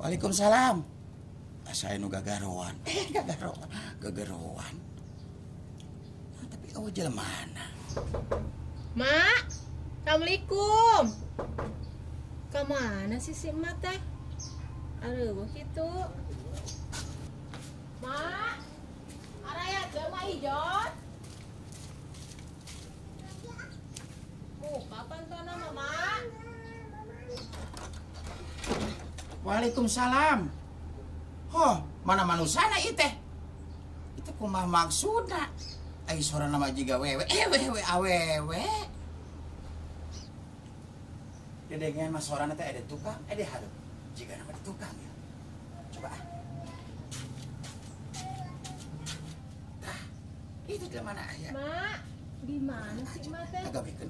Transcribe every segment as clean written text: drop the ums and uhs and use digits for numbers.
Waalaikumsalam. Saya nu gagaroan. Gagaroan. Nah, tapi awak jalan mana? Mak, Assalamualaikum. Kemana sih si Mak teh? Aduh, begitu. Mak, araya jelema ijon. Kapan tuh nama Mak? Waalaikumsalam. Oh, mana manusana ieu teh? Itu kumaha maksudna? Ai sora nama jiga wewe. Wewe awewe. Dedengan mas sorana teh ada tukang, ada hareup. Jiga nama tukang ya. Coba ah. Tah, itu di mana aya? Mak, di mana sih Mak teh? Agak bikin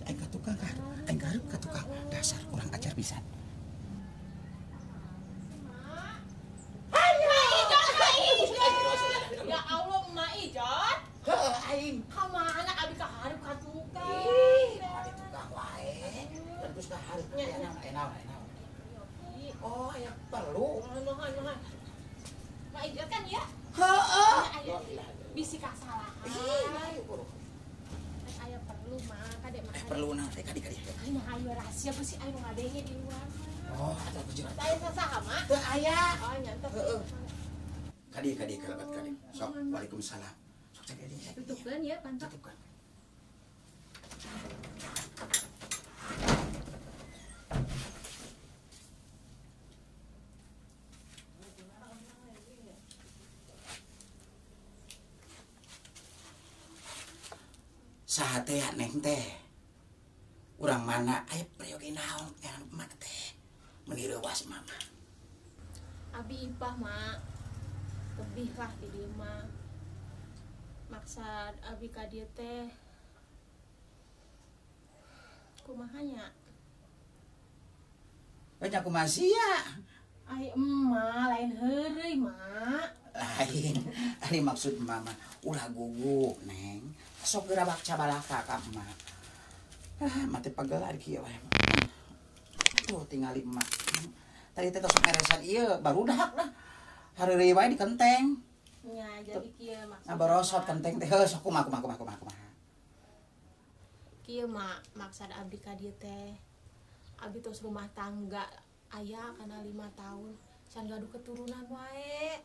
aing ka tukang kan. Aing gareup ka tukang. Dasar kurang ajar pisan. Ya Allah, Mak Ijon. Heuh aing. Kamana abi ka hareup ka tukang? Ada tukang wae. Terus ka hareup enaon. Oh, aya perlu. Nuhun. Mak Ijon kan ya? Heeh. Bisi kasalahan. Aya perlu Mak, kade Mak. Perlu na teh kadi. Ayo hayu rahasia besi ayo ngadenge di luar. Oh, atuh kujerat. Saya sasaha Mak. Teu aya. Oh, nyantet. Heeh. Kadi kelebat kadi. Sok, waalaikumsalam. Sok cek kadi. Tutupkeun ya, pantok. Tutupkan. Saha teh neng teh? Urang mana aya prayogi naon yang mana teh? Meuni reuwas mama. Abi ipah Mak. Tebih lah di dieu mah. Maksud abi ka dieu teh kumaha nya? Banyak kumaha sia. Ai emak lain heureuy Mak. Lain maksud mama ulah guguk neng. Sok geura bakca balaka ka emak. Mati pagelar kieu wae. Tuh tingali emak. Tadi teh tos meresan ieu barudak dah. Hareureuy wae di kenteng. Nya jadi kieu maksud. Ngaborosot kenteng teh heuh sok kumaha. Kieu Mak, maksud abdi ka dieu teh. Abdi tos rumah tangga aya kana 5 tahun. Can gaduh keturunan wae.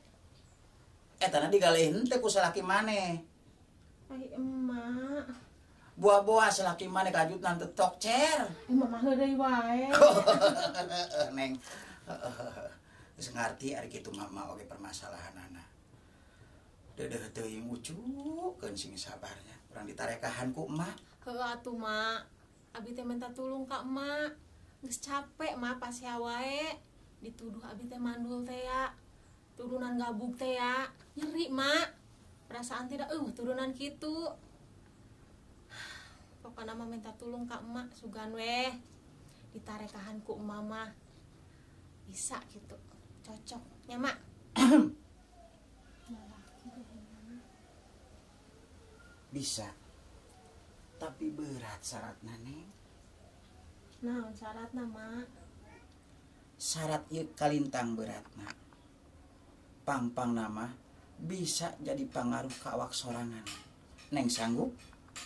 Eta digalehin teh ku salaki maneh. Ai emak. Buah-buah salaki maneh kajutna teu tokcer. Mama heureuy wae. Neng. Geus ngarti ari kitu mama oge permasalahanana. Deudeuh teuing ucukeun sing sabarnya. Urang ditarekahan ku emak. Heueuh atuh Mak. Abi teh minta tulung ka emak. Geus capek Mak pasea wae. Dituduh abi teh mandul teh ya. Turunan gabug teh ya. Nyeri Mak. Perasaan tidak turunan kitu. Pokokna mah minta tulung ka emak sugan weh. Ditarekahan ku emak mah. Bisa gitu. Cocok nya Mak. Bisa. Tapi berat syaratna neng. Naon syaratna Mak? Syarat ieu kalintang beratna. Pangpang nama bisa jadi pangaruh ka awak sorangan. Neng sanggup?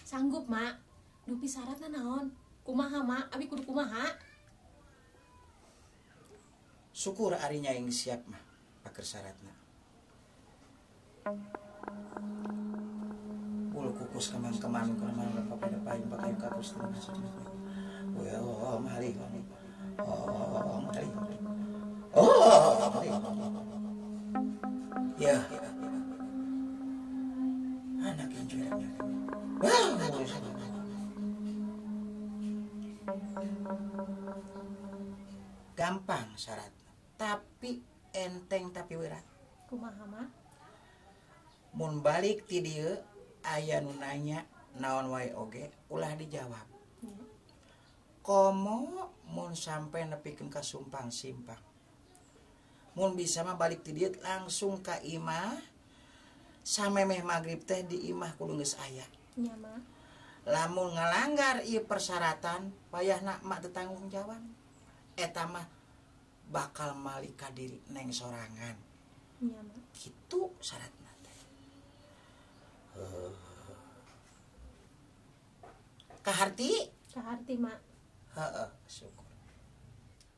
Sanggup Mak. Dupi syaratna naon? Kumaha Mak? Abi kudu kumaha? Syukur arinya yang siap mah paker syaratna. Bulu kukus kemang-kemang pakai pakai kakus terus. Oh, mari. Ya. Anak yang cuek. Gampang syarat, tapi enteng tapi berat. Kumaha Mak? Mun balik ti dieu aya nu nanya naon wae oge ulah dijawab. Komo mun sampai nepikeun ka sumpang simpang. Mun bisa mah balik ti dieu langsung ka imah. Samemeh magrib teh di imah kudu geus aya. Nya Mak. Lamun ngalanggar ieu persyaratan payahna mak teu tanggung jawab. Eta mah bakal malika diri neng sorangan. Iya, Mak. Gitu syaratna teh. Kaharti? Kaharti, Mak. Heeh, syukur.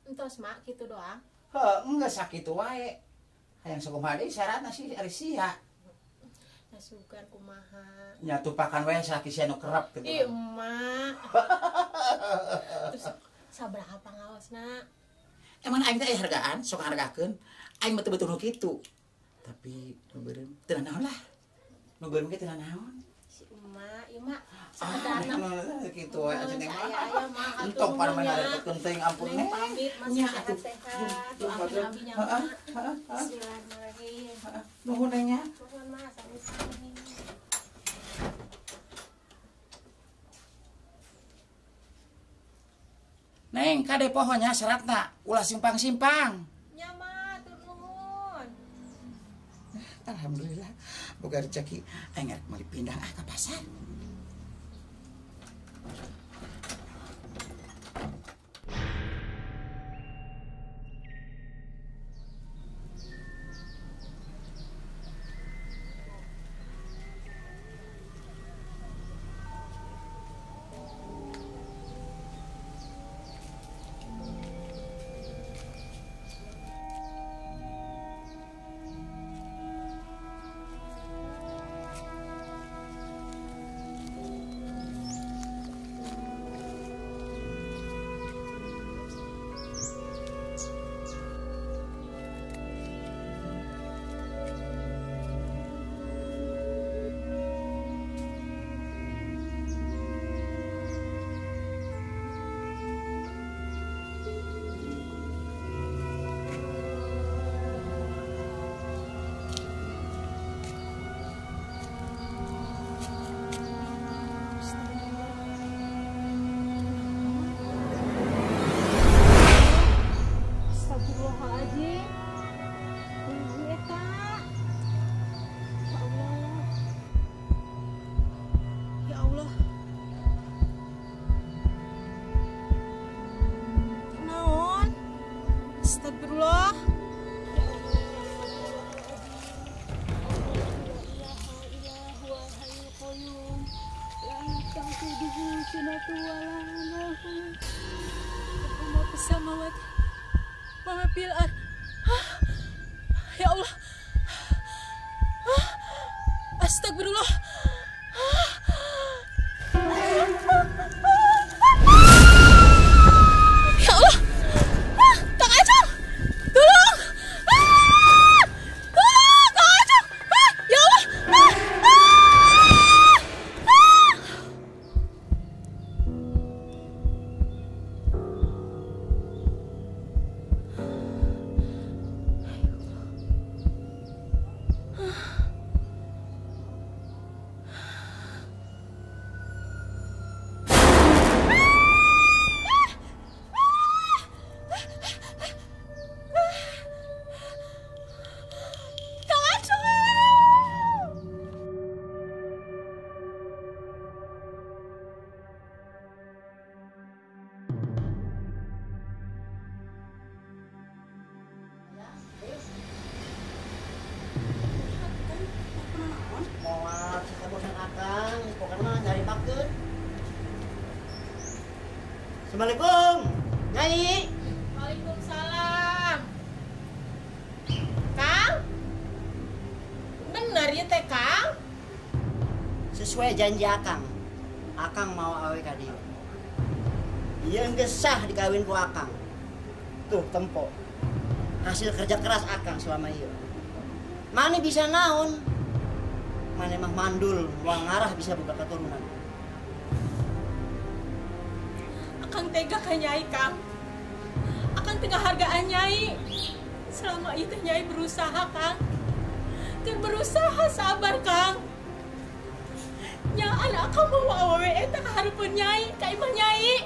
Entos, Mak, gitu doang. Enggak sakit wae. Hayang sakumaha deui syaratna sih ari sia. Nasugan kumaha. Nya tupakan wae sakit sia nu kerep gitu. Ih, Mak. Terus sabaraha pangaosna? Emang aing teh hargaan, sok hargakeun. Aing betul-betul nu kitu. Tapi nu beureum teu naon lah. Nu beureum ge teu naon. Si Emak, ieu Mak. Sadarna. Kitu wae atuh Neng mah. Aya mah Entok paneman arepkeun teuing ampun Neng Neng. pamit masih Nya, sehat-sehat. atuh. Doakeun abi nya Mak. Heeh. Bismillahirrahmanirrahim. Nuhun Neng nya. Nuhun Mak, sami-sami. Neng, kade pohonnya syaratna ulah simpang-simpang. Nya Mak, tur nuhun. Alhamdulillah, boga rezeki aing arek meuli pindah ka pasar. Astagfirullahaladzim. Ini eta. Ya Allah. Ya Allah. Naon? Astagfirullah. Samawat Mama Pilar. Ya Allah. Astagfirullah. Ya Allah. Kang Acung. Tolong. Tolong Kang Acung. Ya Allah. Kang Acung. Moal sakabosan akang, pokoknya mah nyari pakeun. Assalamualaikum, Nyai. Waalaikumsalam. Kang? Bener ya teh Kang? Sesuai janji akang, akang mau awe ka dieu. Ieu geus sah dikawin ku akang. Tuh tempo. Hasil kerja keras akang selama ieu. Mane bisa naon? Mane mah mandul, moal ngarah bisa buka keturunan. Akang tega ka Nyai Kang. Akang tega hargaan Nyai. Selama itu Nyai berusaha Kang. Kan berusaha sabar Kang. Nya anak akang mau awewe eta ka hareupeun Nyai, ka imah Nyai.